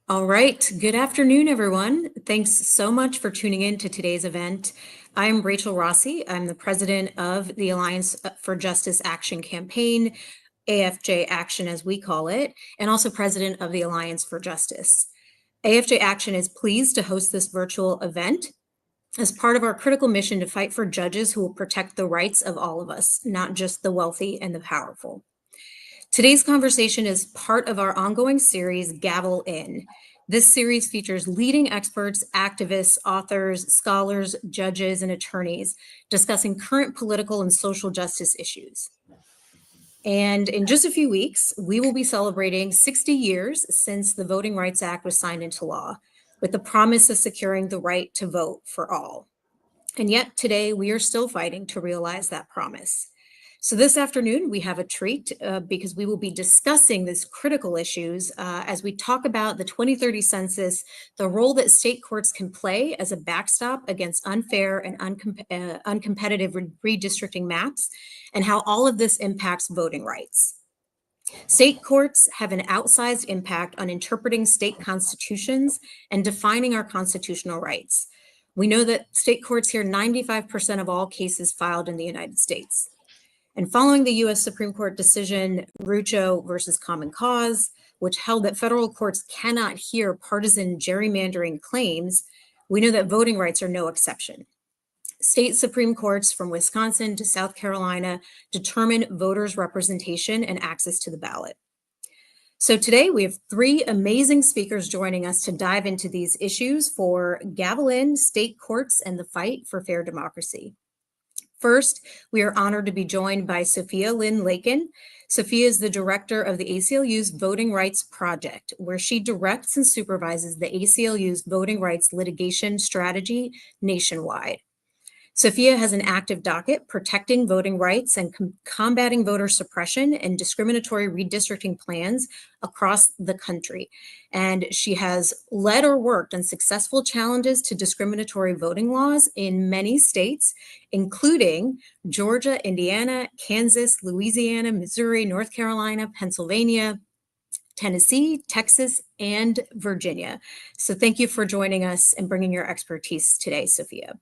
All right. Good afternoon, everyone. Thanks so much for tuning in to today's event. I'm Rachel Rossi. I'm the president of the Alliance for Justice Action Campaign, AFJ Action as we call it, and also president of the Alliance for Justice. AFJ Action is pleased to host this virtual event as part of our critical mission to fight for judges who will protect the rights of all of us, not just the wealthy and the powerful. Today's conversation is part of our ongoing series, Gavel In. This series features leading experts, activists, authors, scholars, judges, and attorneys discussing current political and social justice issues. And in just a few weeks, we will be celebrating 60 years since the Voting Rights Act was signed into law, with the promise of securing the right to vote for all. And yet today, we are still fighting to realize that promise. So this afternoon, we have a treat because we will be discussing these critical issues as we talk about the 2030 census, the role that state courts can play as a backstop against unfair and uncompetitive redistricting maps, and how all of this impacts voting rights. State courts have an outsized impact on interpreting state constitutions and defining our constitutional rights. We know that state courts hear 95% of all cases filed in the United States. And following the US Supreme Court decision, Rucho versus Common Cause, which held that federal courts cannot hear partisan gerrymandering claims, we know that voting rights are no exception. State Supreme Courts from Wisconsin to South Carolina determine voters' representation and access to the ballot. So today we have three amazing speakers joining us to dive into these issues for Gavel In, state courts, and the fight for fair democracy. First, we are honored to be joined by Sophia Lynn Lakin. Sophia is the director of the ACLU's Voting Rights Project, where she directs and supervises the ACLU's voting rights litigation strategy nationwide. Sophia has an active docket protecting voting rights and combating voter suppression and discriminatory redistricting plans across the country. And she has led or worked on successful challenges to discriminatory voting laws in many states, including Georgia, Indiana, Kansas, Louisiana, Missouri, North Carolina, Pennsylvania, Tennessee, Texas, and Virginia. So thank you for joining us and bringing your expertise today, Sophia.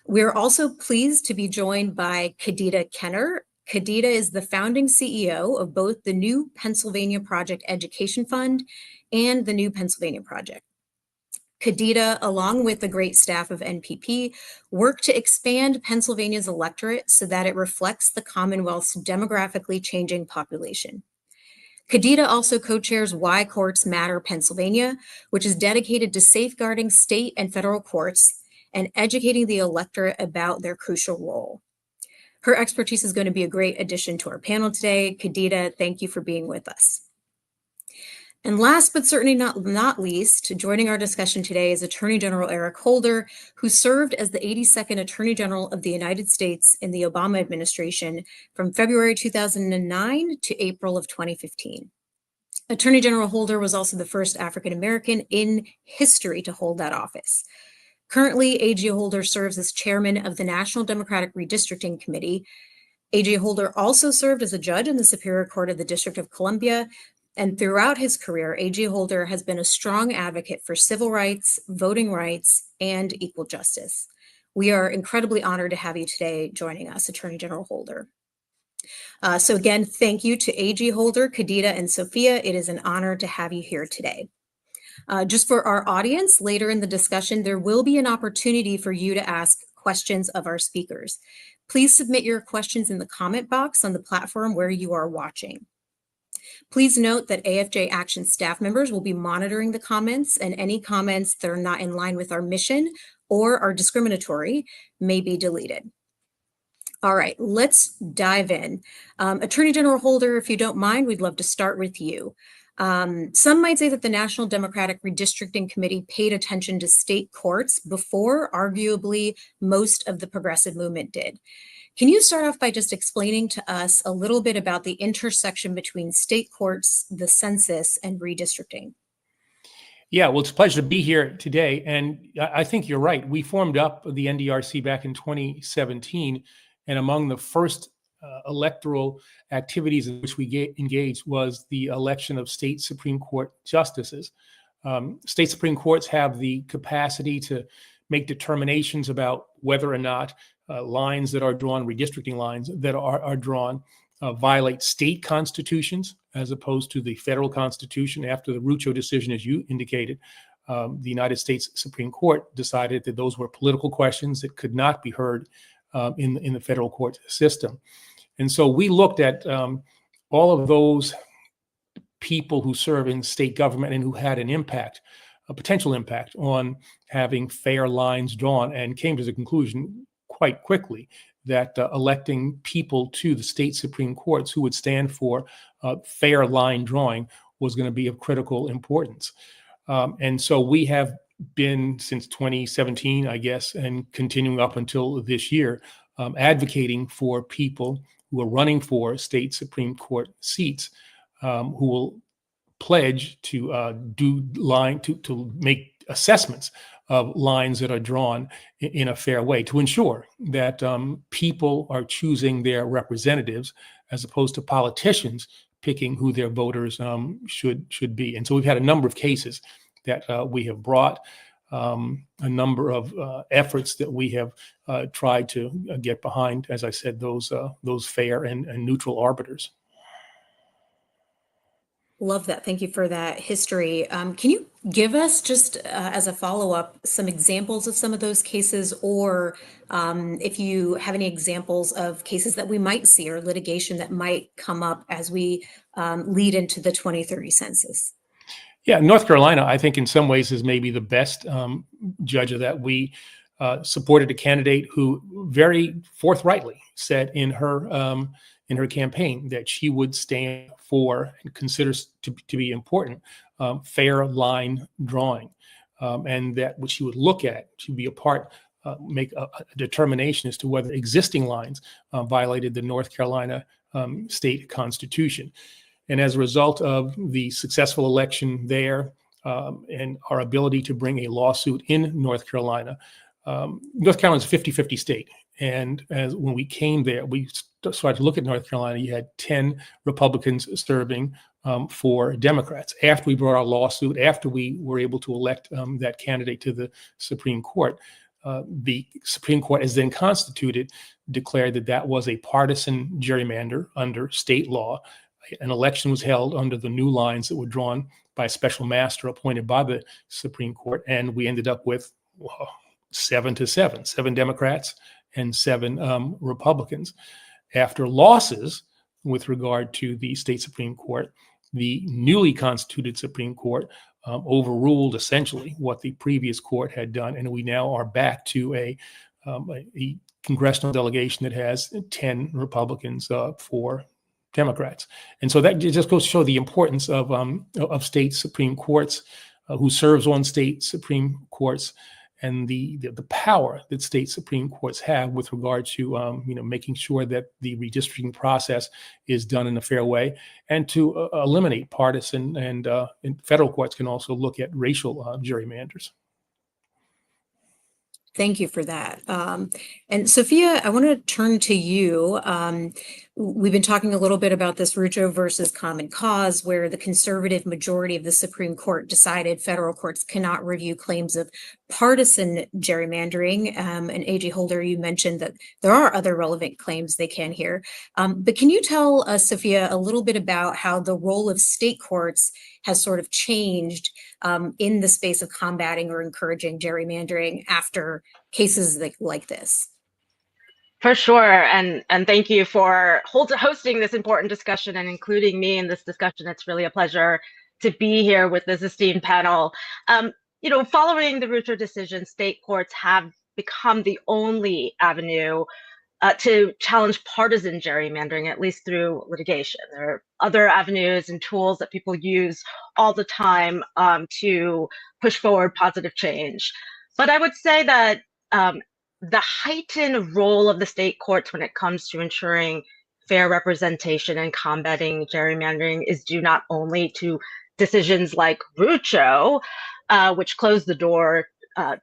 We're also pleased to be joined by Kadida Kenner. Kadida is the founding CEO of both the New Pennsylvania Project Education Fund and the New Pennsylvania Project. Kadida, along with the great staff of NPP, work to expand Pennsylvania's electorate so that it reflects the Commonwealth's demographically changing population. Kadida also co-chairs Why Courts Matter Pennsylvania, which is dedicated to safeguarding state and federal courts and educating the electorate about their crucial role. Her expertise is going to be a great addition to our panel today. Kadida, thank you for being with us. And last but certainly not least, joining our discussion today is Attorney General Eric Holder, who served as the 82nd Attorney General of the United States in the Obama administration from February 2009 to April of 2015. Attorney General Holder was also the first African American in history to hold that office. Currently, A.G. Holder serves as chairman of the National Democratic Redistricting Committee. A.G. Holder also served as a judge in the Superior Court of the District of Columbia, and throughout his career, A.G. Holder has been a strong advocate for civil rights, voting rights, and equal justice. We are incredibly honored to have you today joining us, Attorney General Holder. So again, thank you to A.G. Holder, Kadida, and Sophia. It is an honor to have you here today. Just for our audience, later in the discussion, there will be an opportunity for you to ask questions of our speakers. Please submit your questions in the comment box on the platform where you are watching. Please note that AFJ Action staff members will be monitoring the comments, and any comments that are not in line with our mission or are discriminatory may be deleted. All right, let's dive in. Attorney General Holder, if you don't mind, we'd love to start with you. Some might say that the National Democratic Redistricting Committee paid attention to state courts before, arguably, most of the progressive movement did. Can you start off by just explaining to us a little bit about the intersection between state courts, the census, and redistricting? Yeah, well, it's a pleasure to be here today. And I think you're right. We formed up the NDRC back in 2017, and among the first electoral activities in which we engaged was the election of state Supreme Court justices. State Supreme Courts have the capacity to make determinations about whether or not lines that are drawn, redistricting lines that are drawn, violate state constitutions as opposed to the federal constitution. After the Rucho decision, as you indicated, the United States Supreme Court decided that those were political questions that could not be heard in the federal court system. And so we looked at all of those people who serve in state government and who had an impact, a potential impact on having fair lines drawn, and came to the conclusion quite quickly that electing people to the state Supreme Courts who would stand for fair line drawing was going to be of critical importance. And so we have been, since 2017, I guess, and continuing up until this year, advocating for people who are running for state Supreme Court seats who will pledge to to make assessments of lines that are drawn in a fair way to ensure that people are choosing their representatives as opposed to politicians picking who their voters should be. And so we've had a number of cases that we have brought, a number of efforts that we have tried to get behind, as I said, those fair and neutral arbiters. Love that. Thank you for that history. Can you give us, just as a follow-up, some examples of some of those cases, or if you have any examples of cases that we might see or litigation that might come up as we lead into the 2030 census? Yeah, North Carolina, I think in some ways is maybe the best judge of that. We supported a candidate who very forthrightly said in her campaign that she would stand for and considers to be important fair line drawing, and that what she would look at, she'd be a part, make a determination as to whether existing lines violated the North Carolina state constitution. And as a result of the successful election there and our ability to bring a lawsuit in North Carolina, North Carolina's a 50-50 state. And when we came there, we started to look at North Carolina. You had 10 Republicans serving for Democrats. After we brought our lawsuit, after we were able to elect that candidate to the Supreme Court, the Supreme Court, as then constituted, declared that that was a partisan gerrymander under state law. An election was held under the new lines that were drawn by a special master appointed by the Supreme Court, and we ended up with 7-7 Democrats and 7 Republicans. After losses with regard to the state Supreme Court, the newly constituted Supreme Court overruled essentially what the previous court had done, and we now are back to a congressional delegation that has 10 Republicans for Democrats. And so that just goes to show the importance of state Supreme Courts, who serves on state Supreme Courts, and the power that state Supreme Courts have with regard to making sure that the redistricting process is done in a fair way, and to eliminate partisan, and federal courts can also look at racial gerrymanders. Thank you for that. And Sophia, I want to turn to you. We've been talking a little bit about this Rucho versus Common Cause, where the conservative majority of the Supreme Court decided federal courts cannot review claims of partisan gerrymandering. And A.J. Holder, you mentioned that there are other relevant claims they can hear. But can you tell us, Sophia, a little bit about how the role of state courts has sort of changed in the space of combating or encouraging gerrymandering after cases like this? For sure, and thank you for hosting this important discussion and including me in this discussion. It's really a pleasure to be here with this esteemed panel. Following the Rucho decision, state courts have become the only avenue to challenge partisan gerrymandering, at least through litigation. There are other avenues and tools that people use all the time to push forward positive change. But I would say that the heightened role of the state courts when it comes to ensuring fair representation and combating gerrymandering is due not only to decisions like Rucho, which closed the door,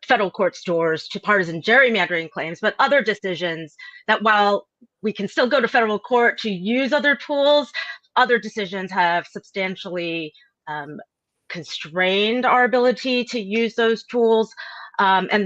federal court's doors to partisan gerrymandering claims, but other decisions that, while we can still go to federal court to use other tools, other decisions have substantially constrained our ability to use those tools and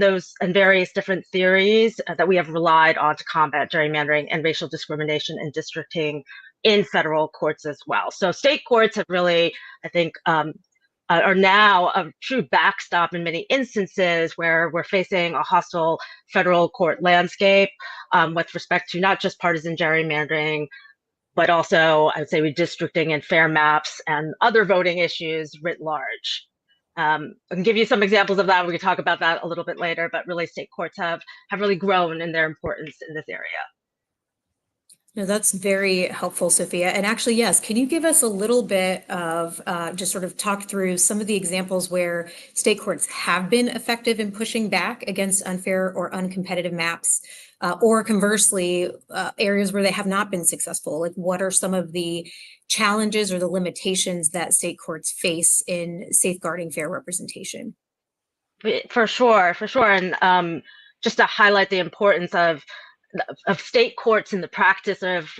various different theories that we have relied on to combat gerrymandering and racial discrimination and districting in federal courts as well. So state courts have really, I think, are now a true backstop in many instances where we're facing a hostile federal court landscape with respect to not just partisan gerrymandering, but also, I would say, redistricting and fair maps and other voting issues writ large. I can give you some examples of that. We can talk about that a little bit later, but really state courts have really grown in their importance in this area. No, that's very helpful, Sophia. And actually, yes, can you give us a little bit of just sort of talk through some of the examples where state courts have been effective in pushing back against unfair or uncompetitive maps, or conversely, areas where they have not been successful? Like, what are some of the challenges or the limitations that state courts face in safeguarding fair representation? For sure. And just to highlight the importance of state courts in the practice of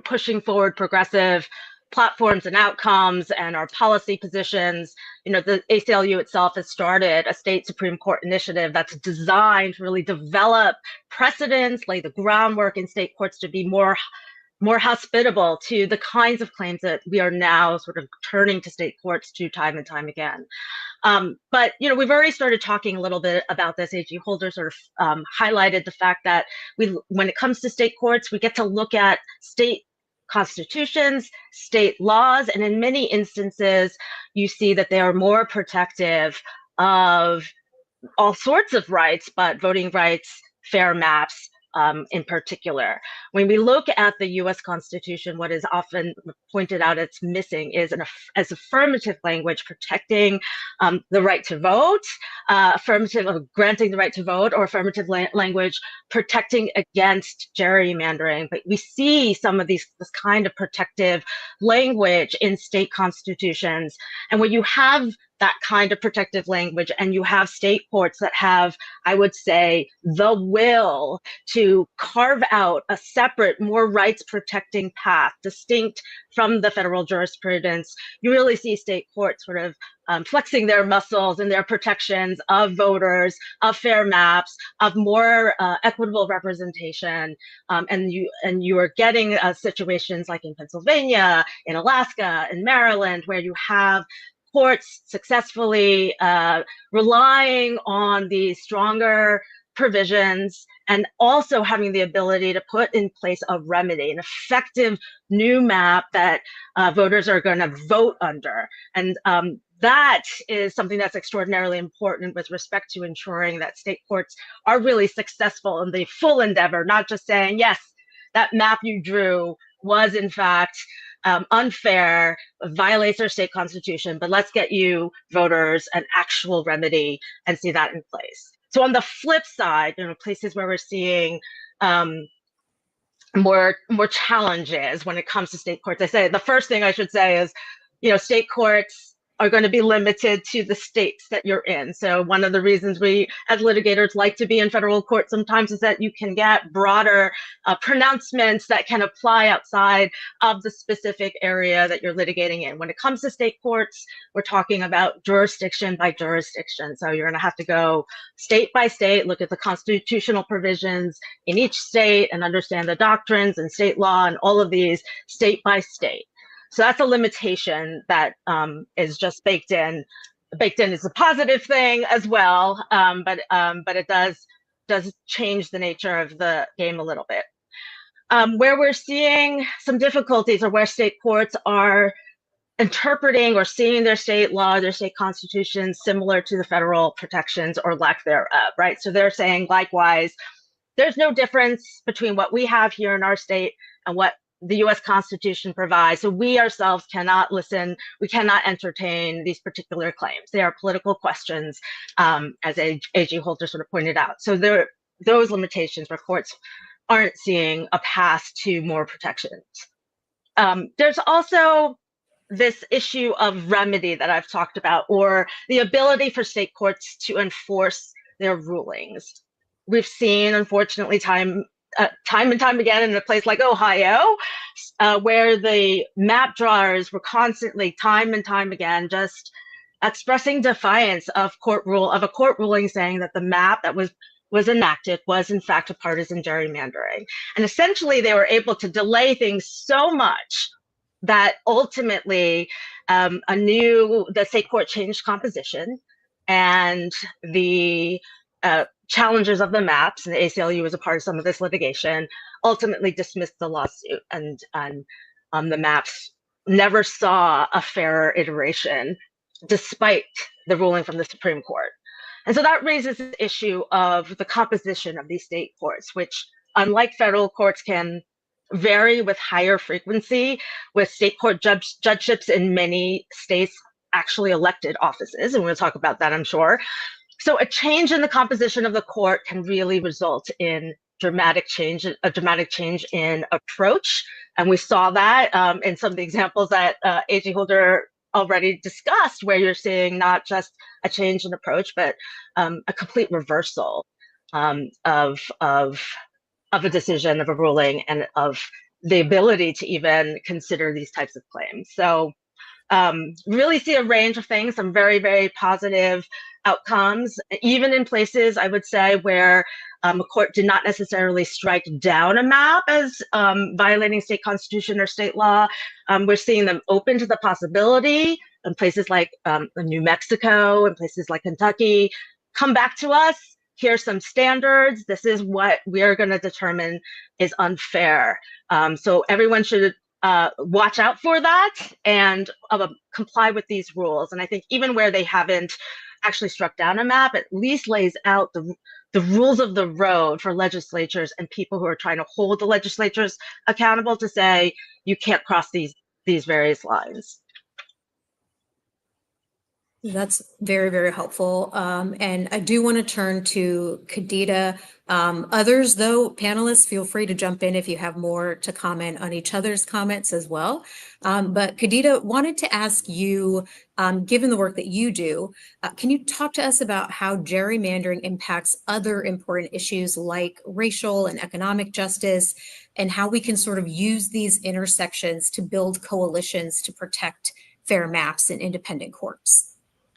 pushing forward progressive platforms and outcomes and our policy positions. The ACLU itself has started a state Supreme Court initiative that's designed to really develop precedents, lay the groundwork in state courts to be more hospitable to the kinds of claims that we are now sort of turning to state courts to time and time again. But we've already started talking a little bit about this. AG Holder sort of highlighted the fact that when it comes to state courts, we get to look at state constitutions, state laws, and in many instances, you see that they are more protective of all sorts of rights, but voting rights, fair maps, in particular. When we look at the U.S. Constitution, what is often pointed out as missing is as affirmative language protecting the right to vote, granting the right to vote, or affirmative language protecting against gerrymandering. But we see some of this kind of protective language in state constitutions. And when you have that kind of protective language and you have state courts that have, I would say, the will to carve out a separate, more rights protecting path distinct from the federal jurisprudence, you really see state courts sort of flexing their muscles and their protections of voters, of fair maps, of more equitable representation. And you are getting situations like in Pennsylvania, in Alaska, in Maryland, where you have courts successfully relying on these stronger provisions and also having the ability to put in place a remedy, an effective new map that voters are going to vote under. And that is something that's extraordinarily important with respect to ensuring that state courts are really successful in the full endeavor, not just saying, yes, that map you drew was in fact unfair, violates our state constitution, but let's get you voters an actual remedy and see that in place. So on the flip side, places where we're seeing more challenges when it comes to state courts, I say the first thing I should say is, state courts are going to be limited to the states that you're in. So one of the reasons we as litigators like to be in federal court sometimes is that you can get broader pronouncements that can apply outside of the specific area that you're litigating in. When it comes to state courts, we're talking about jurisdiction by jurisdiction. So you're going to have to go state by state, look at the constitutional provisions in each state and understand the doctrines and state law and all of these state by state. So that's a limitation that is just baked in. Baked in is a positive thing as well, but it does change the nature of the game a little bit. Where we're seeing some difficulties are where state courts are interpreting or seeing their state law, their state constitutions similar to the federal protections or lack thereof, right? So they're saying, likewise, there's no difference between what we have here in our state and what the U.S. Constitution provides. So we ourselves cannot listen, we cannot entertain these particular claims. They are political questions, as A.G. Holder sort of pointed out. So there are those limitations where courts aren't seeing a path to more protections. There's also this issue of remedy that I've talked about, or the ability for state courts to enforce their rulings. We've seen, unfortunately, time and time again in a place like Ohio, where the map drawers were constantly, time and time again, just expressing defiance of a court ruling saying that the map that was enacted was in fact a partisan gerrymandering. And essentially they were able to delay things so much that ultimately the state court changed composition, and the challengers of the maps, and the ACLU was a part of some of this litigation, ultimately dismissed the lawsuit, and the maps never saw a fairer iteration despite the ruling from the Supreme Court. And so that raises the issue of the composition of these state courts, which, unlike federal courts, can vary with higher frequency, with state court judgeships in many states actually elected offices. And we'll talk about that, I'm sure. So a change in the composition of the court can really result in a dramatic change in approach. And we saw that in some of the examples that AG Holder already discussed, where you're seeing not just a change in approach, but a complete reversal of a decision, of a ruling, and of the ability to even consider these types of claims. So really see a range of things, some very, very positive outcomes, even in places, I would say, where a court did not necessarily strike down a map as violating state constitution or state law. We're seeing them open to the possibility in places like New Mexico and places like Kentucky. Come back to us. Here's some standards. This is what we are going to determine is unfair. So everyone should watch out for that and comply with these rules. And I think even where they haven't actually struck down a map, at least lays out the rules of the road for legislatures and people who are trying to hold the legislatures accountable to say, you can't cross these various lines. That's very, very helpful. And I do want to turn to Kadida. Others, though, panelists, feel free to jump in if you have more to comment on each other's comments as well. But Kadida, wanted to ask you, given the work that you do, can you talk to us about how gerrymandering impacts other important issues like racial and economic justice, and how we can sort of use these intersections to build coalitions to protect fair maps in independent courts?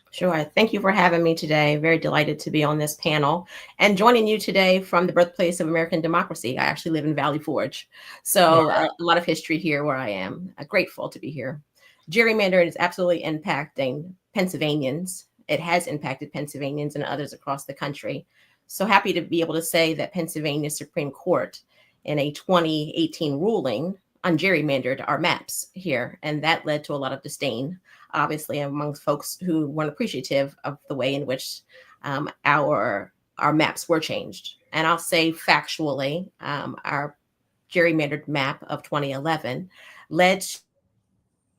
Sure. Thank you for having me today. Very delighted to be on this panel and joining you today from the birthplace of American democracy. I actually live in Valley Forge, so a lot of history here where I am. Grateful to be here. Gerrymandering is absolutely impacting Pennsylvanians. It has impacted Pennsylvanians and others across the country. So happy to be able to say that Pennsylvania Supreme Court, in a 2018 ruling, ungerrymandered our maps here, and that led to a lot of disdain, obviously, amongst folks who weren't appreciative of the way in which our maps were changed. And I'll say factually, our gerrymandered map of 2011 led to,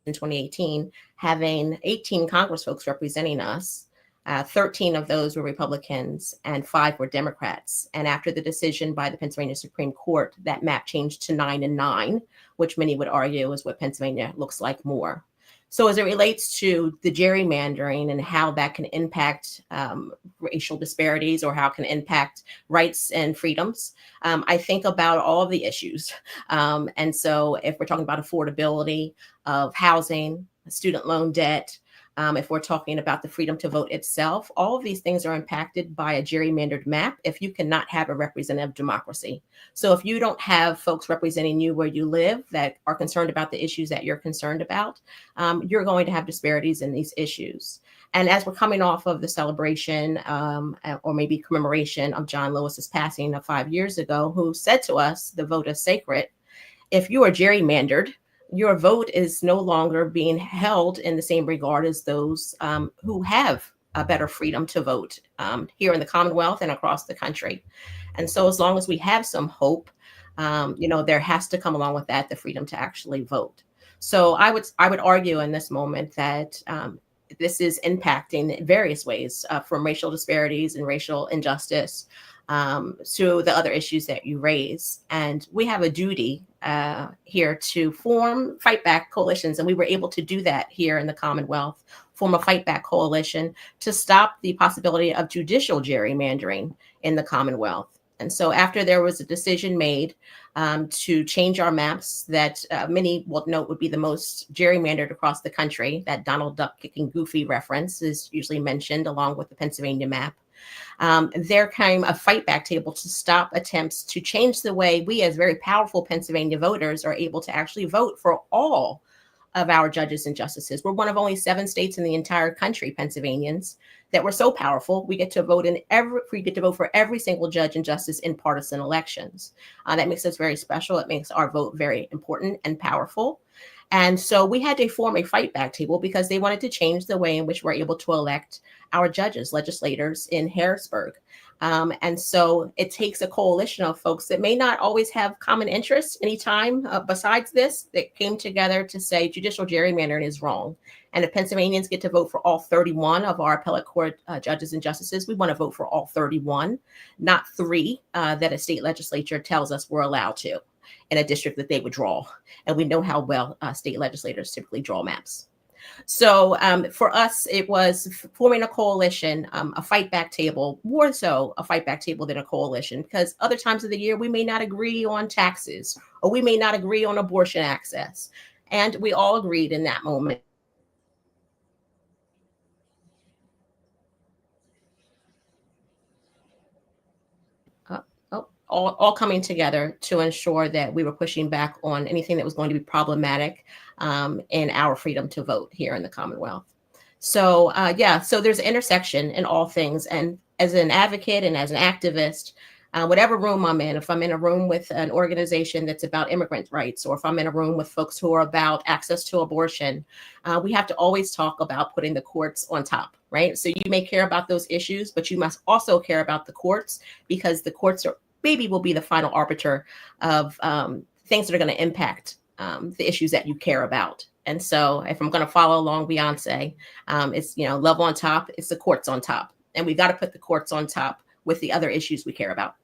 in 2018, having 18 Congress folks representing us. 13 of those were Republicans and 5 were Democrats. And after the decision by the Pennsylvania Supreme Court, that map changed to 9 and 9, which many would argue is what Pennsylvania looks like more. So as it relates to the gerrymandering and how that can impact racial disparities, or how it can impact rights and freedoms, I think about all of the issues. And so if we're talking about affordability of housing, student loan debt, if we're talking about the freedom to vote itself, all of these things are impacted by a gerrymandered map if you cannot have a representative democracy. So if you don't have folks representing you where you live that are concerned about the issues that you're concerned about, you're going to have disparities in these issues. And as we're coming off of the celebration or maybe commemoration of John Lewis's passing of 5 years ago, who said to us, the vote is sacred. If you are gerrymandered, your vote is no longer being held in the same regard as those who have a better freedom to vote here in the Commonwealth and across the country. And so as long as we have some hope, there has to come along with that the freedom to actually vote. So I would argue in this moment that this is impacting in various ways, from racial disparities and racial injustice to the other issues that you raise. And we have a duty here to fight back coalitions. And we were able to do that here in the Commonwealth, form a fight back coalition to stop the possibility of judicial gerrymandering in the Commonwealth. And so after there was a decision made to change our maps that many will note would be the most gerrymandered across the country, that Donald Duck kicking Goofy reference is usually mentioned along with the Pennsylvania map. There came a fight back table to stop attempts to change the way we as very powerful Pennsylvania voters are able to actually vote for all of our judges and justices. We're one of only 7 states in the entire country, Pennsylvanians, that we're so powerful. We get to vote for every single judge and justice in partisan elections. That makes us very special. It makes our vote very important and powerful. And so we had to form a fight back table because they wanted to change the way in which we're able to elect our judges, legislators in Harrisburg. And so it takes a coalition of folks that may not always have common interests anytime besides this, that came together to say judicial gerrymandering is wrong. And if Pennsylvanians get to vote for all 31 of our appellate court judges and justices, we want to vote for all 31, not 3 that a state legislature tells us we're allowed to in a district that they would draw. And we know how well state legislators typically draw maps. So for us, it was forming a coalition, a fight back table, more so a fight back table than a coalition, because other times of the year, we may not agree on taxes, or we may not agree on abortion access. And we all agreed in that moment. All coming together to ensure that we were pushing back on anything that was going to be problematic in our freedom to vote here in the Commonwealth. So so there's an intersection in all things. And as an advocate and as an activist, whatever room I'm in, if I'm in a room with an organization that's about immigrant rights, or if I'm in a room with folks who are about access to abortion, we have to always talk about putting the courts on top, right? So you may care about those issues, but you must also care about the courts, because the courts will be the final arbiter of things that are going to impact the issues that you care about. And so if I'm going to follow along Beyonce, it's, love on top, it's the courts on top. And we got to put the courts on top with the other issues we care about.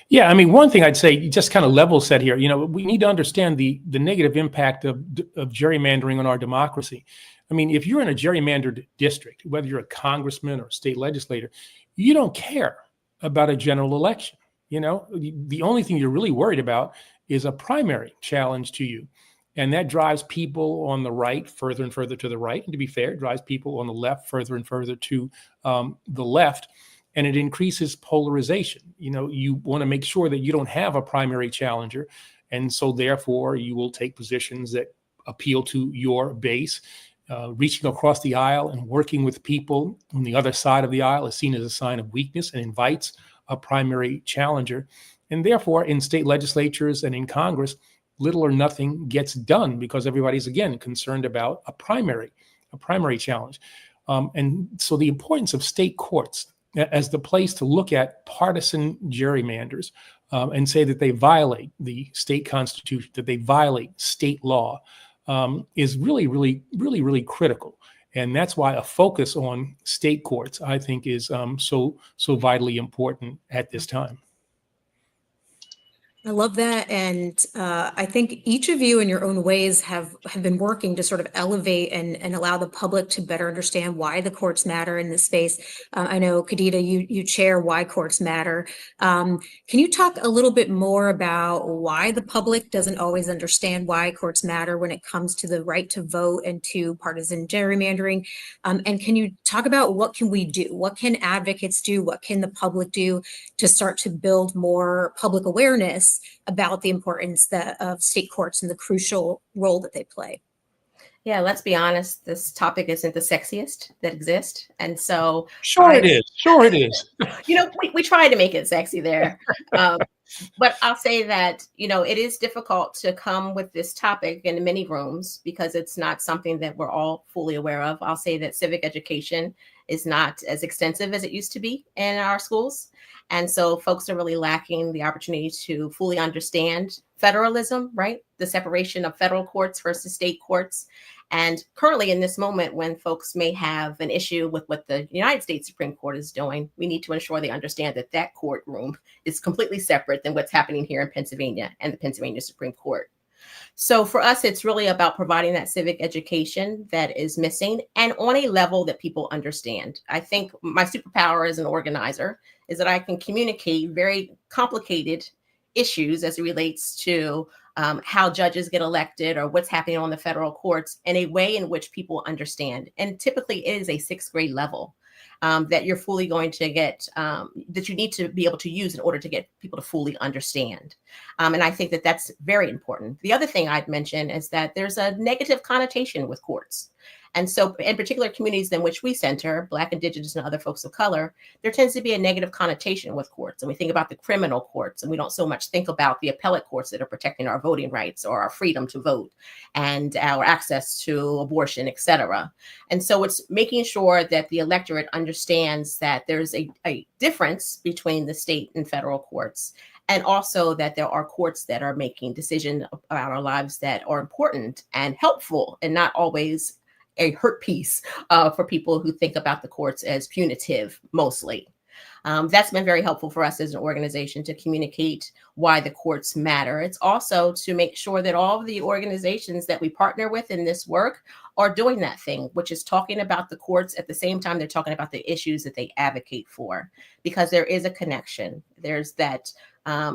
Yeah, I mean, one thing I'd say, just kind of level set here, we need to understand the negative impact of gerrymandering on our democracy. I mean, if you're in a gerrymandered district, whether you're a congressman or a state legislator, you don't care about a general election. The only thing you're really worried about is a primary challenge to you. And that drives people on the right further and further to the right. And to be fair, it drives people on the left further and further to the left. And it increases polarization. You want to make sure that you don't have a primary challenger. And so therefore, you will take positions that appeal to your base. Reaching across the aisle and working with people on the other side of the aisle is seen as a sign of weakness and invites a primary challenger. And therefore, in state legislatures and in Congress, little or nothing gets done because everybody's, again, concerned about a primary challenge. And so the importance of state courts as the place to look at partisan gerrymanders and say that they violate the state constitution, that they violate state law, is really, really, really, really critical. And that's why a focus on state courts, I think, is so vitally important at this time. I love that. And I think each of you in your own ways have been working to sort of elevate and allow the public to better understand why the courts matter in this space. I know, Kadida, you chair Why Courts Matter. Can you talk a little bit more about why the public doesn't always understand why courts matter when it comes to the right to vote and to partisan gerrymandering? And can you talk about what can we do? What can advocates do? What can the public do to start to build more public awareness about the importance of state courts and the crucial role that they play? Yeah, let's be honest, this topic isn't the sexiest that exists. And so it is. We try to make it sexy there. But I'll say that, it is difficult to come with this topic in many rooms because it's not something that we're all fully aware of. I'll say that civic education is not as extensive as it used to be in our schools. And so folks are really lacking the opportunity to fully understand federalism, right? The separation of federal courts versus state courts. And currently in this moment, when folks may have an issue with what the United States Supreme Court is doing, we need to ensure they understand that that courtroom is completely separate than what's happening here in Pennsylvania and the Pennsylvania Supreme Court. So for us, it's really about providing that civic education that is missing and on a level that people understand. I think my superpower as an organizer is that I can communicate very complicated issues as it relates to how judges get elected or what's happening on the federal courts in a way in which people understand. And typically it is a 6th grade level. That you're fully going to get, that you need to be able to use in order to get people to fully understand. And I think that that's very important. The other thing I'd mention is that there's a negative connotation with courts. And so in particular communities in which we center, Black, Indigenous, and other folks of color, there tends to be a negative connotation with courts. And we think about the criminal courts, and we don't so much think about the appellate courts that are protecting our voting rights or our freedom to vote and our access to abortion, et cetera. And so it's making sure that the electorate understands that there's a difference between the state and federal courts, and also that there are courts that are making decisions about our lives that are important and helpful and not always a hurt piece for people who think about the courts as punitive mostly. That's been very helpful for us as an organization to communicate why the courts matter. It's also to make sure that all of the organizations that we partner with in this work are doing that thing, which is talking about the courts at the same time they're talking about the issues that they advocate for, because there is a connection. There's that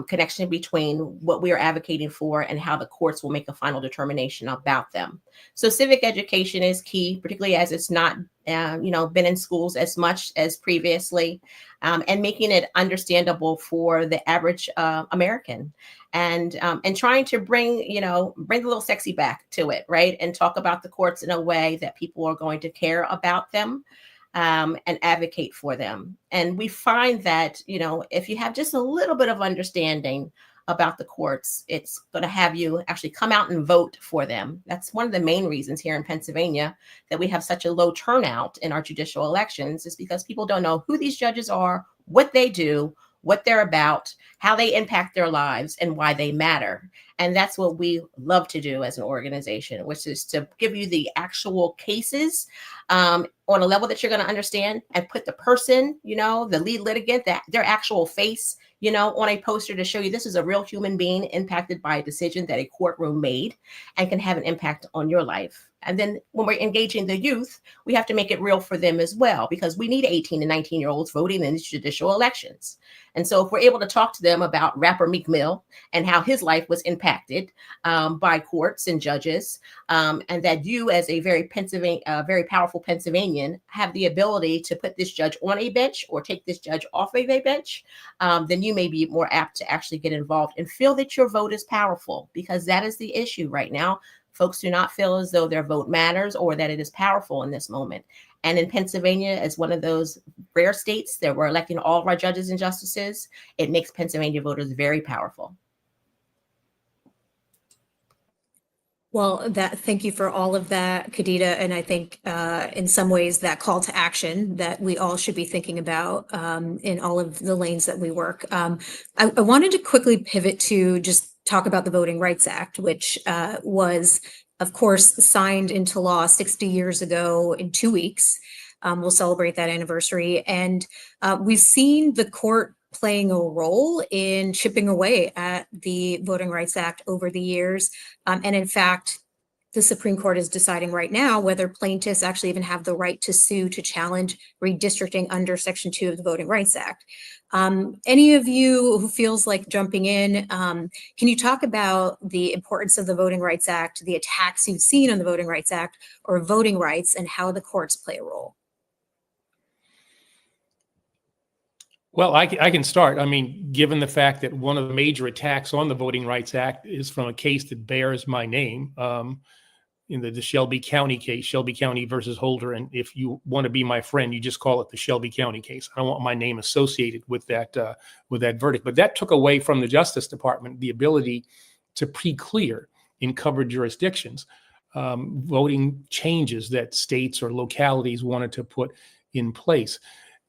connection between what we are advocating for and how the courts will make a final determination about them. So civic education is key, particularly as it's not been in schools as much as previously, and making it understandable for the average American, and trying to bring the little sexy back to it, right? And talk about the courts in a way that people are going to care about them, and advocate for them. And we find that, if you have just a little bit of understanding about the courts, it's going to have you actually come out and vote for them. That's one of the main reasons here in Pennsylvania that we have such a low turnout in our judicial elections, is because people don't know who these judges are, what they do, what they're about, how they impact their lives, and why they matter. And that's what we love to do as an organization, which is to give you the actual cases on a level that you're going to understand, and put the person, the lead litigant, their actual face, on a poster to show you this is a real human being impacted by a decision that a courtroom made and can have an impact on your life. And then when we're engaging the youth, we have to make it real for them as well, because we need 18 and 19-year-olds voting in these judicial elections. And so if we're able to talk to them about rapper Meek Mill and how his life was impacted by courts and judges, and that you as a very powerful Pennsylvanian have the ability to put this judge on a bench or take this judge off of a bench, then you may be more apt to actually get involved and feel that your vote is powerful, because that is the issue right now. Folks do not feel as though their vote matters or that it is powerful in this moment. And in Pennsylvania, as one of those rare states that we're electing all of our judges and justices, it makes Pennsylvania voters very powerful. Well, thank you for all of that, Kadida. And I think in some ways that call to action that we all should be thinking about in all of the lanes that we work. I wanted to quickly pivot to just talk about the Voting Rights Act, which was, of course, signed into law 60 years ago in 2 weeks. We'll celebrate that anniversary. And we've seen the court playing a role in chipping away at the Voting Rights Act over the years. And in fact, the Supreme Court is deciding right now whether plaintiffs actually even have the right to sue to challenge redistricting under Section 2 of the Voting Rights Act. Any of you who feels like jumping in, can you talk about the importance of the Voting Rights Act, the attacks you've seen on the Voting Rights Act or voting rights, and how the courts play a role? Well, I can start. I mean, given the fact that one of the major attacks on the Voting Rights Act is from a case that bears my name, in the Shelby County case, Shelby County versus Holder. And if you want to be my friend, you just call it the Shelby County case. I don't want my name associated with that verdict. But that took away from the Justice Department the ability to pre-clear in covered jurisdictions voting changes that states or localities wanted to put in place.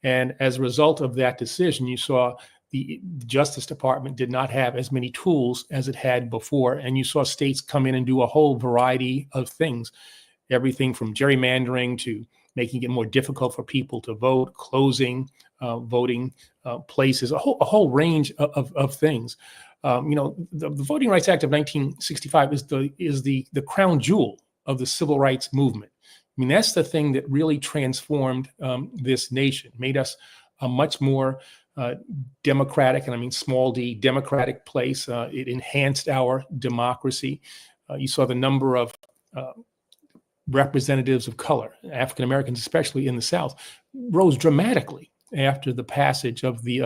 And as a result of that decision, you saw the Justice Department did not have as many tools as it had before. And you saw states come in and do a whole variety of things, everything from gerrymandering to making it more difficult for people to vote, closing voting places, a whole range of things. The Voting Rights Act of 1965 is the crown jewel of the civil rights movement. I mean, that's the thing that really transformed this nation, made us a much more democratic, and I mean small d, democratic place. It enhanced our democracy. You saw the number of representatives of color, African Americans especially in the South, rose dramatically after the passage of the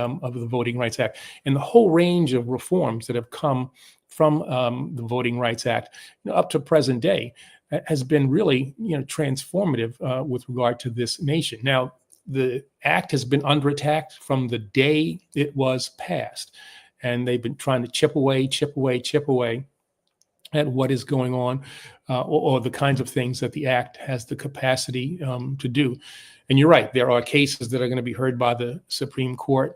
Voting Rights Act, and the whole range of reforms that have come from the Voting Rights Act up to present day has been really transformative with regard to this nation. Now, the act has been under attack from the day it was passed, and they've been trying to chip away at what is going on, or the kinds of things that the act has the capacity to do. And you're right, there are cases that are going to be heard by the Supreme Court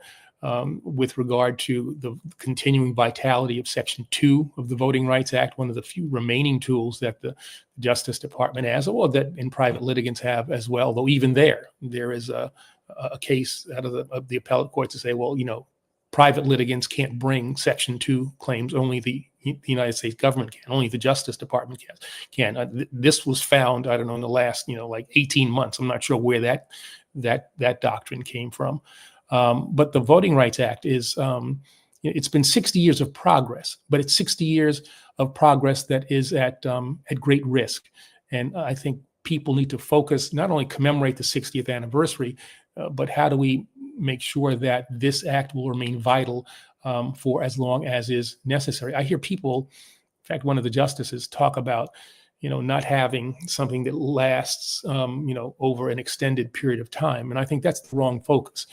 with regard to the continuing vitality of Section 2 of the Voting Rights Act, one of the few remaining tools that the Justice Department has, or that in private litigants have as well. Though even there is a case out of the appellate court to say, well, private litigants can't bring Section 2 claims. Only the United States government can. Only the Justice Department can. This was found, I don't know, in the last, like 18 months. I'm not sure where that doctrine came from. But the Voting Rights Act is, it's been 60 years of progress, but it's 60 years of progress that is at great risk. And I think people need to focus, not only commemorate the 60th anniversary, but how do we make sure that this act will remain vital for as long as is necessary. I hear people, in fact, one of the justices talk about, not having something that lasts, over an extended period of time. And I think that's the wrong focus,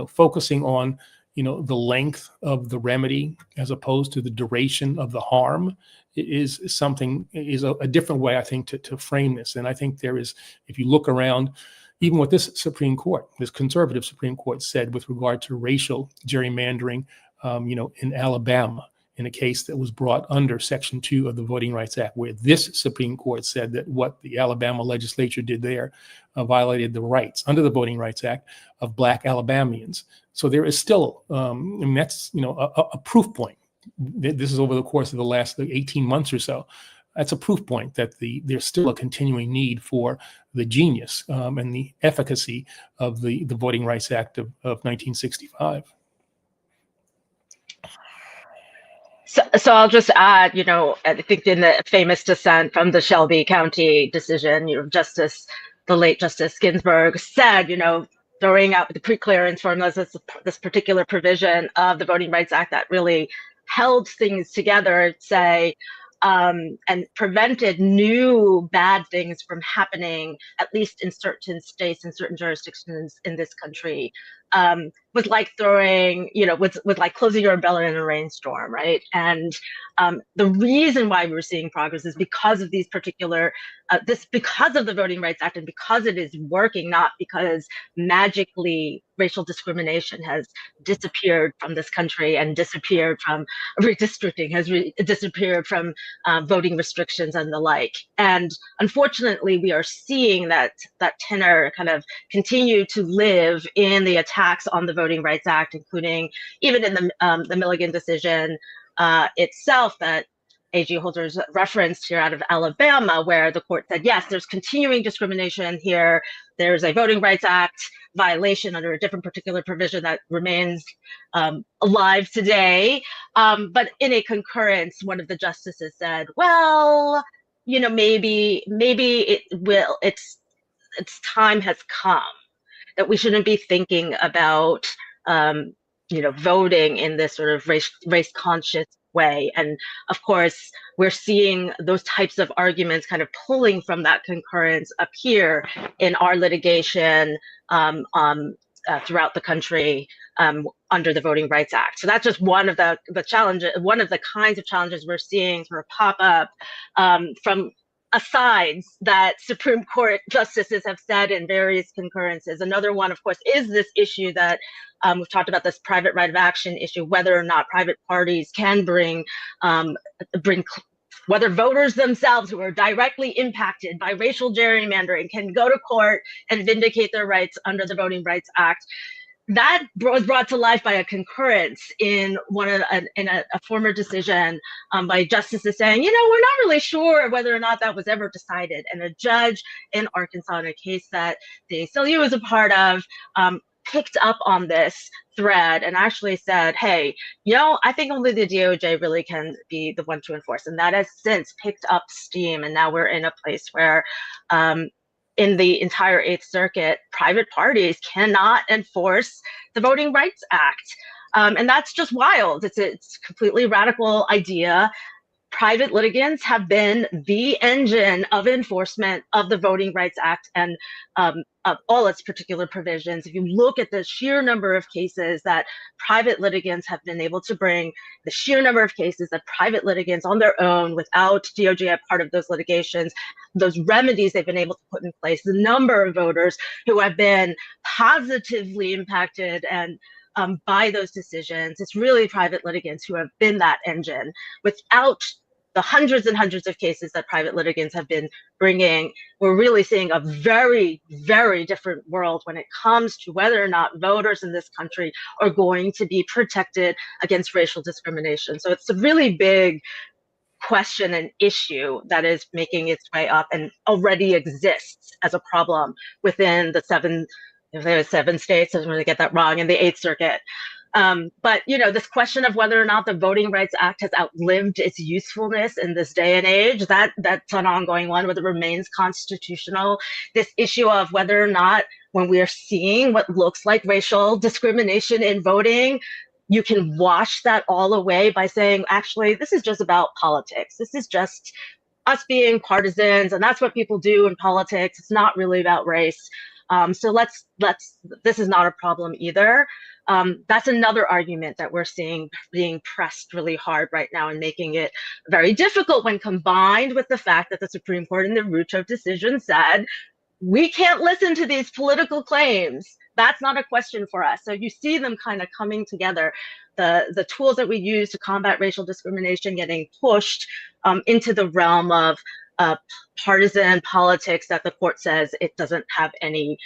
focusing on, the length of the remedy as opposed to the duration of the harm is a different way, I think, to frame this. And I think there is, if you look around, even what this conservative Supreme Court said with regard to racial gerrymandering, in Alabama, in a case that was brought under Section 2 of the Voting Rights Act, where this Supreme Court said that what the Alabama legislature did there violated the rights under the Voting Rights Act of Black Alabamians. So there is still, that's, a proof point. This is over the course of the last 18 months or so. That's a proof point that there's still a continuing need for the genius and the efficacy of the Voting Rights Act of 1965. So I'll just add, I think in the famous dissent from the Shelby County decision, the late Justice Ginsburg said, throwing out the preclearance formulas, this particular provision of the Voting Rights Act that really held things together, say, and prevented new bad things from happening, at least in certain states and certain jurisdictions in this country, was like throwing, was like closing your umbrella in a rainstorm, right? And the reason why we're seeing progress is because of these particular, because of the Voting Rights Act, and because it is working, not because magically racial discrimination has disappeared from this country and disappeared from redistricting, has disappeared from voting restrictions and the like. And unfortunately, we are seeing that tenor kind of continue to live in the attacks on the Voting Rights Act, including even in the Milligan decision itself that AG Holder's referenced here out of Alabama, where the court said, yes, there's continuing discrimination here. There's a Voting Rights Act violation under a different particular provision that remains alive today. But in a concurrence, one of the justices said, well, maybe its time has come, that we shouldn't be thinking about, voting in this sort of race conscious way. And of course, we're seeing those types of arguments kind of pulling from that concurrence up here in our litigation throughout the country under the Voting Rights Act. So that's just one of the challenges, one of the kinds of challenges we're seeing sort of pop up from asides that Supreme Court justices have said in various concurrences. Another one, of course, is this issue that we've talked about, this private right of action issue, whether or not private parties can bring whether voters themselves who are directly impacted by racial gerrymandering can go to court and vindicate their rights under the Voting Rights Act. that was brought to life by a concurrence in a former decision by justices saying, you know, we're not really sure whether or not that was ever decided. And a judge in Arkansas, in a case that the ACLU was a part of, picked up on this thread and actually said, hey, you know, I think only the DOJ really can be the one to enforce. And that has since picked up steam. And now we're in a place where in the entire Eighth Circuit, private parties cannot enforce the Voting Rights Act. And that's just wild. It's a completely radical idea. Private litigants have been the engine of enforcement of the Voting Rights Act and of all its particular provisions. If you look at the sheer number of cases that private litigants have been able to bring, the sheer number of cases that private litigants on their own, without DOJ at part of those litigations, those remedies they've been able to put in place, the number of voters who have been positively impacted and by those decisions, it's really private litigants who have been that engine. Without the hundreds and hundreds of cases that private litigants have been bringing, we're really seeing a very, very different world when it comes to whether or not voters in this country are going to be protected against racial discrimination. So it's a really big question and issue that is making its way up and already exists as a problem within the seven states, I don't want to get that wrong, in the Eighth Circuit. But, you know, this question of whether or not the Voting Rights Act has outlived its usefulness in this day and age, that's an ongoing one, whether it remains constitutional. This issue of whether or not, when we are seeing what looks like racial discrimination in voting, you can wash that all away by saying, actually, this is just about politics. This is just us being partisans, and that's what people do in politics. It's not really about race. So this is not a problem either. That's another argument that we're seeing being pressed really hard right now and making it very difficult when combined with the fact that the Supreme Court in the Rucho decision said, we can't listen to these political claims. That's not a question for us. So you see them kind of coming together. The tools that we use to combat racial discrimination getting pushed into the realm of partisan politics that the court says it doesn't have any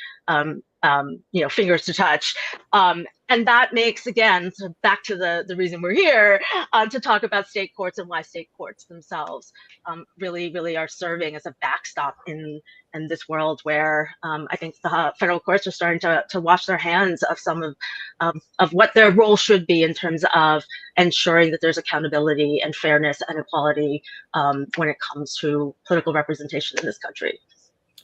fingers to touch. And that makes, again, so back to the reason we're here, to talk about state courts and why state courts themselves really are serving as a backstop in this world where I think the federal courts are starting to wash their hands of some of what their role should be in terms of ensuring that there's accountability and fairness and equality when it comes to political representation in this country.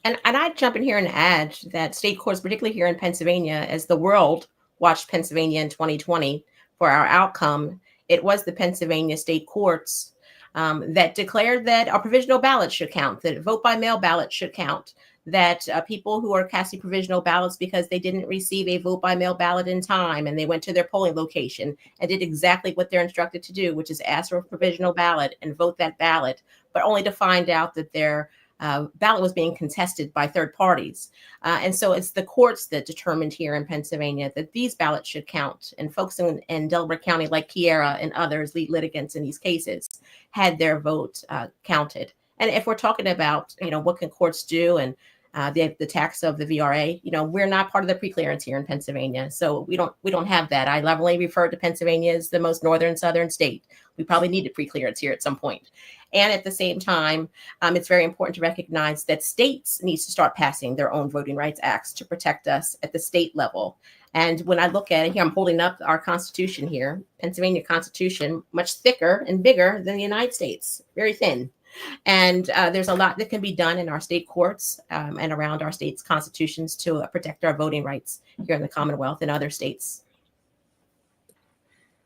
And I'd jump in here and add that state courts, particularly here in Pennsylvania, as the world watched Pennsylvania in 2020 for our outcome, it was the Pennsylvania state courts that declared that our provisional ballot should count, that vote by mail ballot should count, that people who are casting provisional ballots because they didn't receive a vote by mail ballot in time and they went to their polling location and did exactly what they're instructed to do, which is ask for a provisional ballot and vote that ballot, but only to find out that their ballot was being contested by third parties. And so it's the courts that determined here in Pennsylvania that these ballots should count. And folks in Delaware County, like Kiera and others, lead litigants in these cases, had their vote counted. And if we're talking about, what can courts do and the tax of the VRA, we're not part of the preclearance here in Pennsylvania. So we don't have that. I lovingly refer to Pennsylvania as the most northern southern state. We probably need a preclearance here at some point. And at the same time, it's very important to recognize that states need to start passing their own voting rights acts to protect us at the state level. And when I look at it here, I'm holding up our Constitution here, Pennsylvania Constitution, much thicker and bigger than the United States, very thin. And there's a lot that can be done in our state courts and around our states' constitutions to protect our voting rights here in the Commonwealth and other states.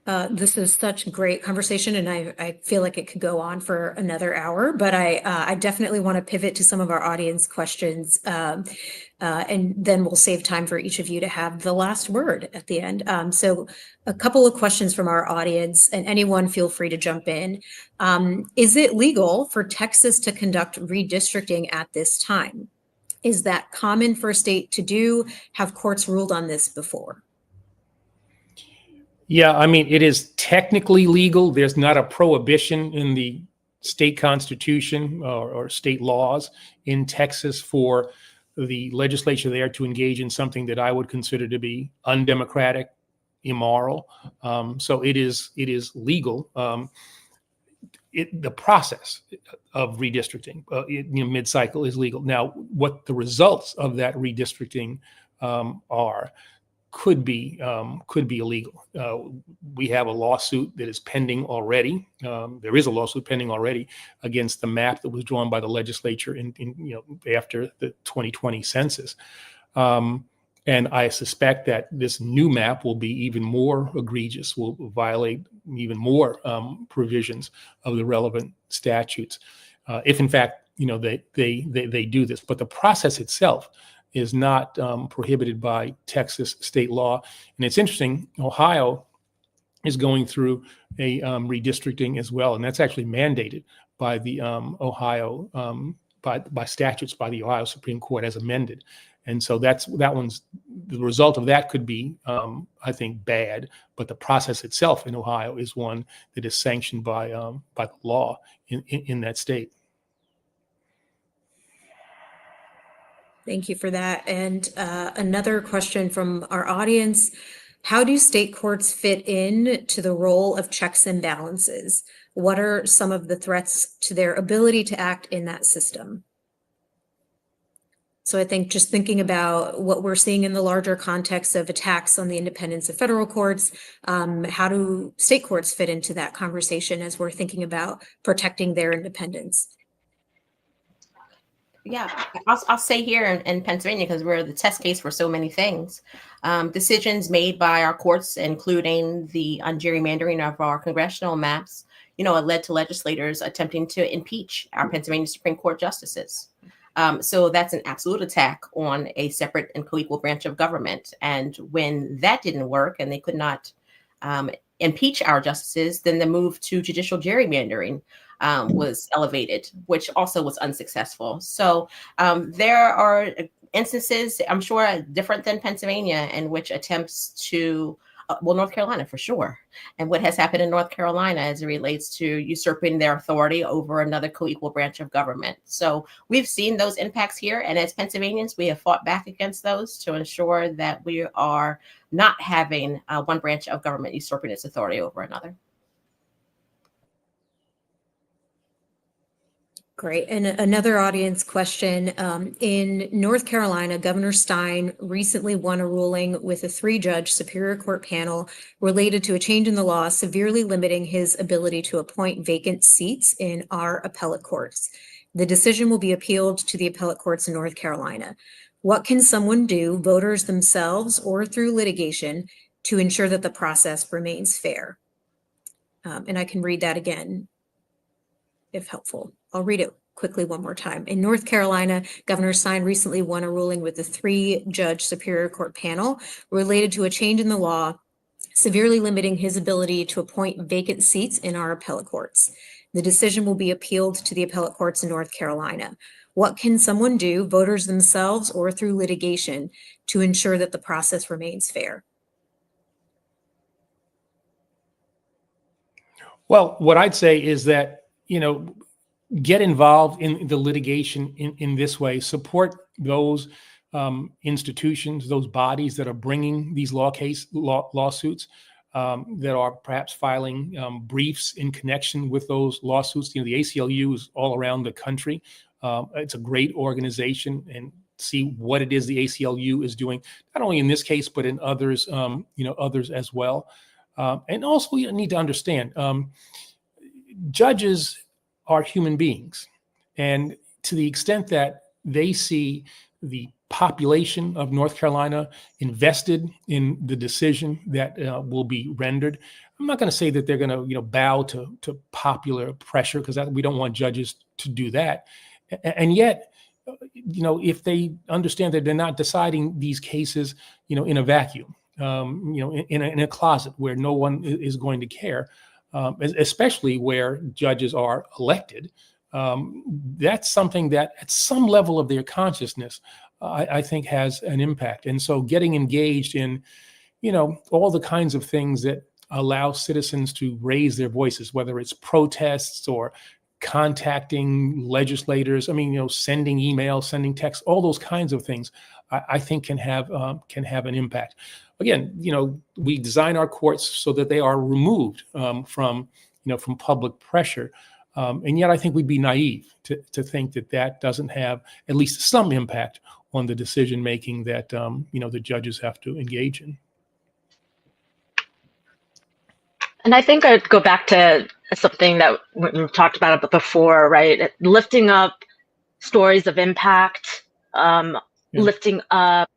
This is such great conversation, and I feel like it could go on for another hour, but I definitely want to pivot to some of our audience questions, and then we'll save time for each of you to have the last word at the end. So a couple of questions from our audience, and anyone feel free to jump in. Is it legal for Texas to conduct redistricting at this time? Is that common for a state to do? Have courts ruled on this before? Yeah, I mean, it is technically legal. There's not a prohibition in the state constitution or state laws in Texas for the legislature there to engage in something that I would consider to be undemocratic, immoral. So it is legal. The process of redistricting mid-cycle is legal. Now, what the results of that redistricting are could be illegal. We have a lawsuit that is pending already. There is a lawsuit pending already against the map that was drawn by the legislature after the 2020 census. And I suspect that this new map will be even more egregious, will violate even more provisions of the relevant statutes, if in fact they do this. But the process itself is not prohibited by Texas state law. And it's interesting, Ohio is going through a redistricting as well, and that's actually mandated by the Ohio by statutes by the Ohio Supreme Court as amended. And so the result of that could be, I think, bad. But the process itself in Ohio is one that is sanctioned by the law in that state. Thank you for that. And another question from our audience: how do state courts fit in to the role of checks and balances? What are some of the threats to their ability to act in that system? So I think just thinking about what we're seeing in the larger context of attacks on the independence of federal courts, how do state courts fit into that conversation as we're thinking about protecting their independence? Yeah, I'll say here in Pennsylvania, because we're the test case for so many things. Decisions made by our courts, including the gerrymandering of our congressional maps, it led to legislators attempting to impeach our Pennsylvania Supreme Court justices. So that's an absolute attack on a separate and co-equal branch of government. And when that didn't work and they could not impeach our justices, then the move to judicial gerrymandering was elevated, which also was unsuccessful. So there are instances, I'm sure different than Pennsylvania, in which attempts to North Carolina for sure. And what has happened in North Carolina as it relates to usurping their authority over another co-equal branch of government. So we've seen those impacts here. And as Pennsylvanians, we have fought back against those to ensure that we are not having one branch of government usurping its authority over another. Great. And another audience question. In North Carolina, Governor Stein recently won a ruling with a 3-judge Superior Court panel related to a change in the law severely limiting his ability to appoint vacant seats in our appellate courts. The decision will be appealed to the appellate courts in North Carolina. What can someone do, voters themselves or through litigation, to ensure that the process remains fair? And I can read that again, if helpful. I'll read it quickly one more time. In North Carolina, Governor Stein recently won a ruling with a 3-judge Superior Court panel related to a change in the law severely limiting his ability to appoint vacant seats in our appellate courts. The decision will be appealed to the appellate courts in North Carolina. What can someone do, voters themselves or through litigation, to ensure that the process remains fair? Well, what I'd say is that, get involved in the litigation in this way, support those institutions, those bodies that are bringing these lawsuits, that are perhaps filing briefs in connection with those lawsuits. The ACLU is all around the country. It's a great organization, and see what it is the ACLU is doing, not only in this case, but in others, others as well. And also you need to understand, judges are human beings. And to the extent that they see the population of North Carolina invested in the decision that will be rendered, I'm not going to say that they're going to bow to popular pressure, because we don't want judges to do that. And yet, if they understand that they're not deciding these cases, in a vacuum, in a closet where no one is going to care, especially where judges are elected, that's something that at some level of their consciousness, I think has an impact. And so getting engaged in, all the kinds of things that allow citizens to raise their voices, whether it's protests or contacting legislators. I mean, sending emails, sending texts, all those kinds of things, I think can have an impact. Again, we design our courts so that they are removed from public pressure. And yet I think we'd be naive to think that doesn't have at least some impact on the decision-making that, the judges have to engage in. And I think I'd go back to something that we've talked about before, right? Lifting up stories of impact, lifting up,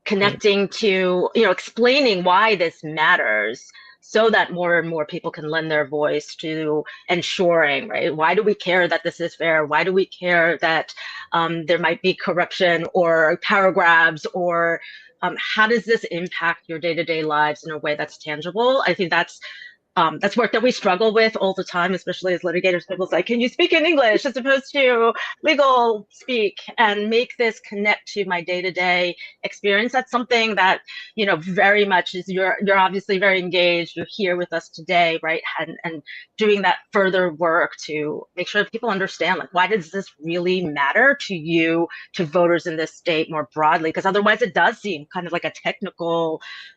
connecting to, explaining why this matters so that more and more people can lend their voice to ensuring, right? Why do we care that this is fair? Why do we care that there might be corruption or power grabs, or how does this impact your day-to-day lives in a way that's tangible? I think that's work that we struggle with all the time, especially as litigators. People's like, can you speak in English as opposed to legal speak, and make this connect to my day-to-day experience? That's something that, very much is, you're obviously very engaged. You're here with us today, right? And doing that further work to make sure that people understand, like, why does this really matter to you, to voters in this state more broadly? Because otherwise it does seem kind of like a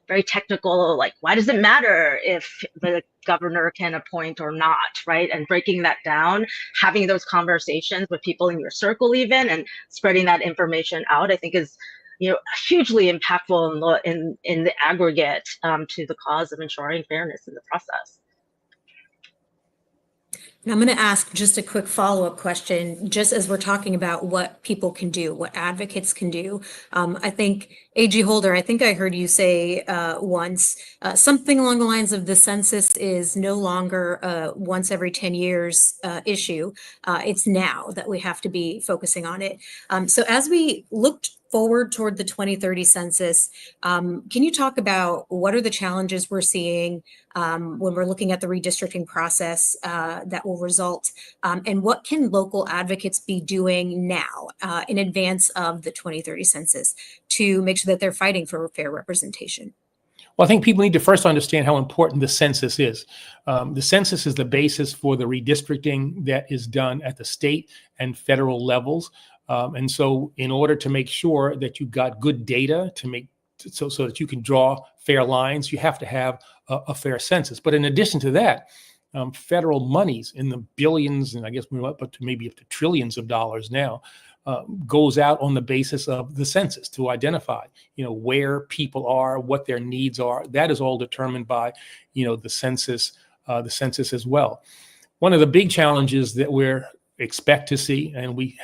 very technical, like, why does it matter if the governor can appoint or not, right? And breaking that down, having those conversations with people in your circle even, and spreading that information out, I think is, hugely impactful in the aggregate to the cause of ensuring fairness in the process. And I'm going to ask just a quick follow-up question, just as we're talking about what people can do, what advocates can do. I think, AG Holder, I think I heard you say once something along the lines of the census is no longer a once every 10 years issue. It's now that we have to be focusing on it. So as we looked forward toward the 2030 census, can you talk about what are the challenges we're seeing when we're looking at the redistricting process that will result, and what can local advocates be doing now in advance of the 2030 census to make sure that they're fighting for fair representation? Well, I think people need to first understand how important the census is. The census is the basis for the redistricting that is done at the state and federal levels. And so in order to make sure that you've got good data so that you can draw fair lines, you have to have a fair census. But in addition to that, federal monies in the billions, and I guess we're up to maybe up to trillions of dollars now, goes out on the basis of the census to identify, where people are, what their needs are. That is all determined by, the census as well. One of the big challenges that we're expect to see, and we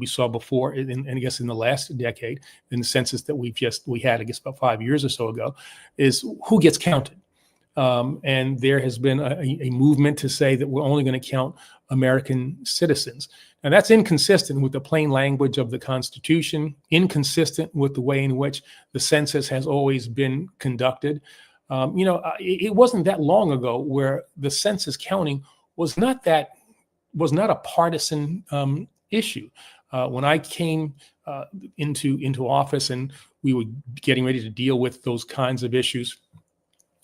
saw before, and I guess in the last decade, in the census that we had, I guess about 5 years or so ago, is who gets counted. And there has been a movement to say that we're only going to count American citizens. And that's inconsistent with the plain language of the Constitution, inconsistent with the way in which the census has always been conducted. It wasn't that long ago where the census counting was not a partisan issue. When I came into office and we were getting ready to deal with those kinds of issues,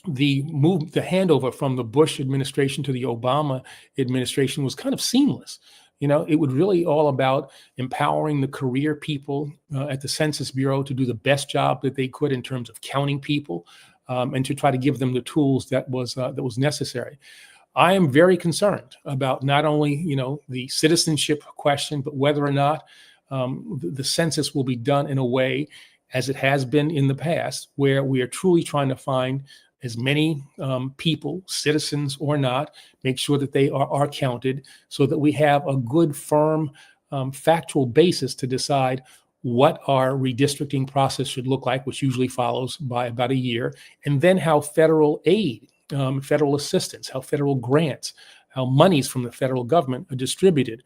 the handover from the Bush administration to the Obama administration was kind of seamless. It was really all about empowering the career people at the Census Bureau to do the best job that they could in terms of counting people, and to try to give them the tools that was necessary. I am very concerned about not only, the citizenship question, but whether or not the census will be done in a way, as it has been in the past, where we are truly trying to find as many people, citizens or not, make sure that they are counted, so that we have a good, firm, factual basis to decide what our redistricting process should look like, which usually follows by about a year, and then how federal aid, federal assistance, how federal grants, how monies from the federal government are distributed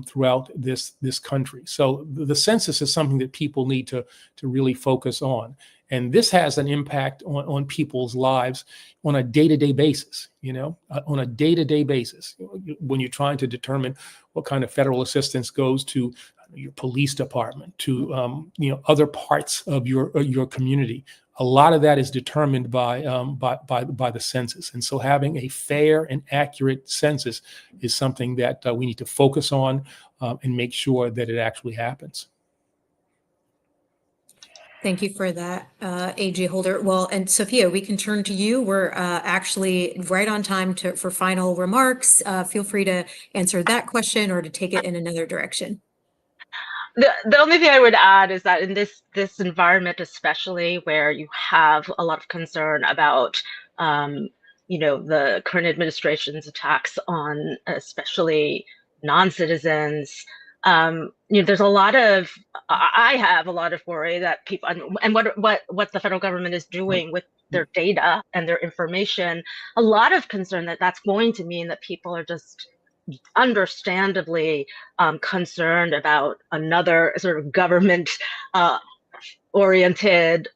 throughout this country. So the census is something that people need to really focus on. And this has an impact on people's lives on a day-to-day basis, on a day-to-day basis. When you're trying to determine what kind of federal assistance goes to your police department, to other parts of your community, a lot of that is determined by the census. And so having a fair and accurate census is something that we need to focus on and make sure that it actually happens. Thank you for that, AG Holder. Well, and Sophia, we can turn to you. We're actually right on time for final remarks. Feel free to answer that question or to take it in another direction. The only thing I would add is that in this environment, especially where you have a lot of concern about the current administration's attacks on especially non-citizens, there's a lot of I have a lot of worry that people and what the federal government is doing with their data and their information, a lot of concern that that's going to mean that people are just understandably concerned about another sort of government oriented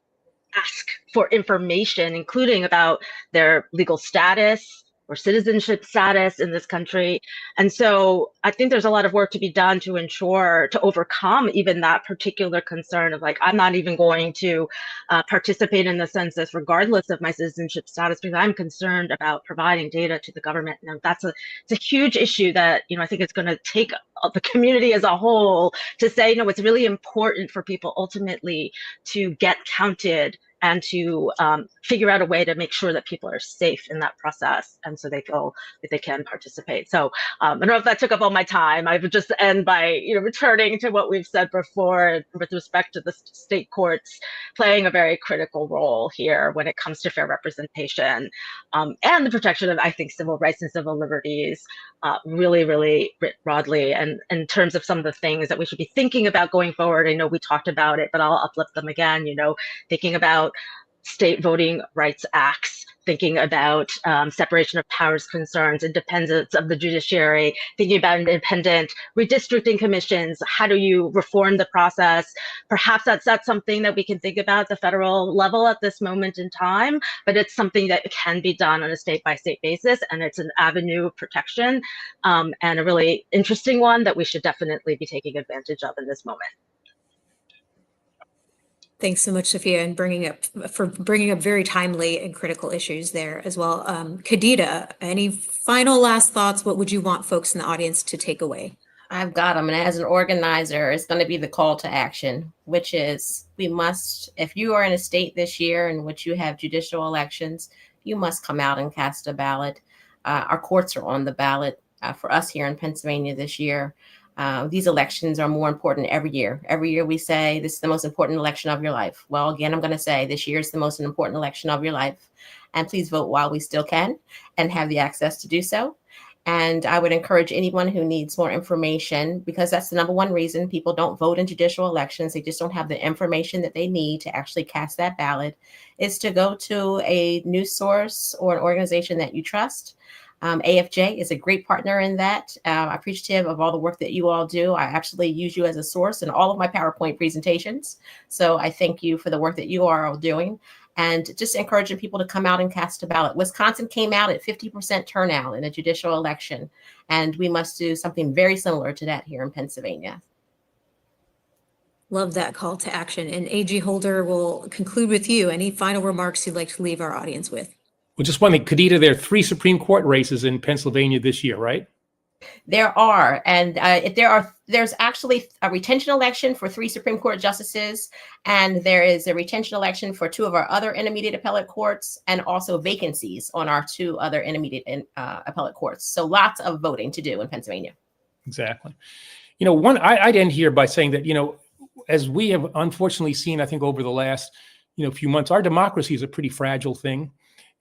ask for information, including about their legal status or citizenship status in this country. And so I think there's a lot of work to be done to ensure, to overcome even that particular concern of like, I'm not even going to participate in the census regardless of my citizenship status because I'm concerned about providing data to the government. And it's a huge issue that, I think it's going to take the community as a whole to say, it's really important for people ultimately to get counted and to figure out a way to make sure that people are safe in that process, and so they feel that they can participate. So I don't know if that took up all my time. I would just end by returning to what we've said before with respect to the state courts playing a very critical role here when it comes to fair representation and the protection of, I think, civil rights and civil liberties really, really broadly. And in terms of some of the things that we should be thinking about going forward, I know we talked about it, but I'll uplift them again, thinking about state voting rights acts, thinking about separation of powers concerns, independence of the judiciary, thinking about independent redistricting commissions. How do you reform the process? Perhaps that's something that we can think about at the federal level at this moment in time, but it's something that can be done on a state-by-state basis, and it's an avenue of protection and a really interesting one that we should definitely be taking advantage of in this moment. Thanks so much, Sophia, and bringing up very timely and critical issues there as well. Kadida, any final last thoughts? What would you want folks in the audience to take away? I've got them. And as an organizer, it's going to be the call to action, which is we must, if you are in a state this year in which you have judicial elections, you must come out and cast a ballot. Our courts are on the ballot for us here in Pennsylvania this year. These elections are more important every year. Every year we say this is the most important election of your life. Well, again, I'm going to say this year is the most important election of your life. And please vote while we still can and have the access to do so. And I would encourage anyone who needs more information, because that's the number one reason people don't vote in judicial elections. They just don't have the information that they need to actually cast that ballot, is to go to a news source or an organization that you trust. AFJ is a great partner in that. Appreciative of all the work that you all do. I actually use you as a source in all of my PowerPoint presentations. So I thank you for the work that you are all doing, and just encouraging people to come out and cast a ballot. Wisconsin came out at 50% turnout in a judicial election, and we must do something very similar to that here in Pennsylvania. Love that call to action. And AG Holder, will conclude with you. Any final remarks you'd like to leave our audience with? Well, just one thing, Kadida, there are 3 Supreme Court races in Pennsylvania this year, right? There are, and there's actually a retention election for 3 Supreme Court justices, and there is a retention election for 2 of our other intermediate appellate courts, and also vacancies on our 2 other intermediate appellate courts. So lots of voting to do in Pennsylvania. Exactly. I'd end here by saying that, as we have unfortunately seen, I think over the last, few months, our democracy is a pretty fragile thing.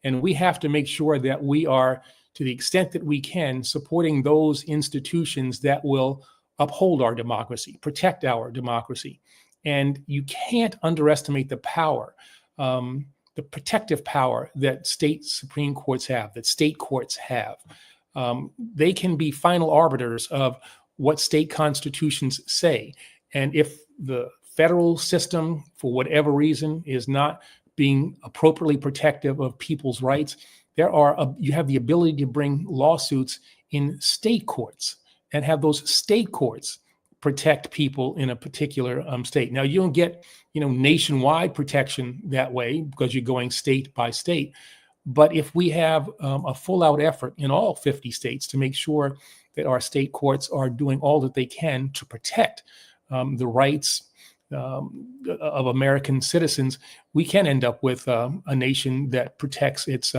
And we have to make sure that we are, to the extent that we can, supporting those institutions that will uphold our democracy, protect our democracy. And you can't underestimate the power, the protective power that state Supreme Courts have, that state courts have. They can be final arbiters of what state constitutions say. And if the federal system, for whatever reason, is not being appropriately protective of people's rights, you have the ability to bring lawsuits in state courts and have those state courts protect people in a particular state. Now, you don't get, nationwide protection that way because you're going state by state. But if we have a full-out effort in all 50 states to make sure that our state courts are doing all that they can to protect the rights of American citizens, we can end up with a nation that protects its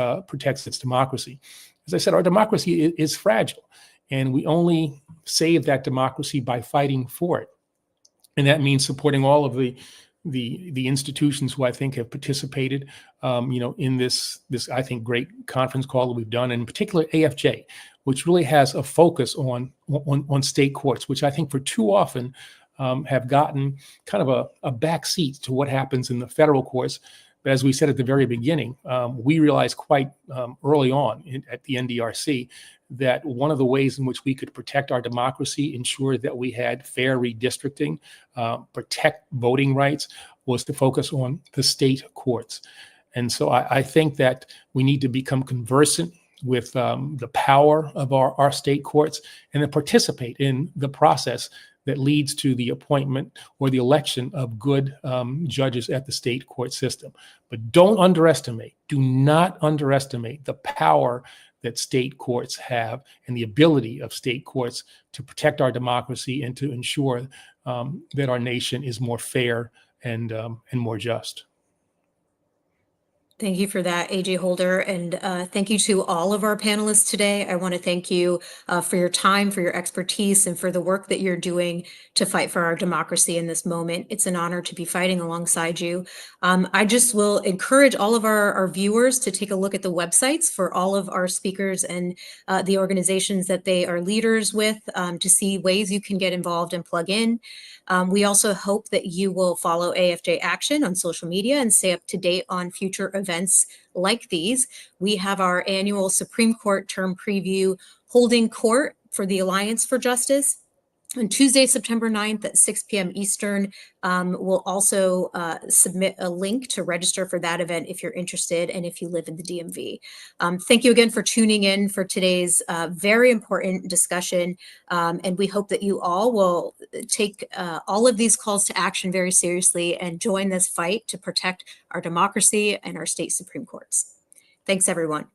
democracy. As I said, our democracy is fragile, and we only save that democracy by fighting for it. And that means supporting all of the institutions who I think have participated, in this I think great conference call that we've done, and in particular AFJ, which really has a focus on state courts, which I think for too often have gotten kind of a backseat to what happens in the federal courts. But as we said at the very beginning, we realized quite early on at the NDRC that one of the ways in which we could protect our democracy, ensure that we had fair redistricting, protect voting rights, was to focus on the state courts. And so I think that we need to become conversant with the power of our state courts and then participate in the process that leads to the appointment or the election of good judges at the state court system. But do not underestimate the power that state courts have and the ability of state courts to protect our democracy and to ensure that our nation is more fair and more just. Thank you for that, AJ Holder, and thank you to all of our panelists today. I want to thank you for your time, for your expertise, and for the work that you're doing to fight for our democracy in this moment. It's an honor to be fighting alongside you. I just will encourage all of our viewers to take a look at the websites for all of our speakers and the organizations that they are leaders with to see ways you can get involved and plug in. We also hope that you will follow AFJ Action on social media and stay up to date on future events like these. We have our annual Supreme Court term preview holding court for the Alliance for Justice on Tuesday, September 9th at 6 p.m. Eastern. We'll also submit a link to register for that event if you're interested and if you live in the DMV. Thank you again for tuning in for today's very important discussion. And we hope that you all will take all of these calls to action very seriously and join this fight to protect our democracy and our state Supreme Courts. Thanks, everyone.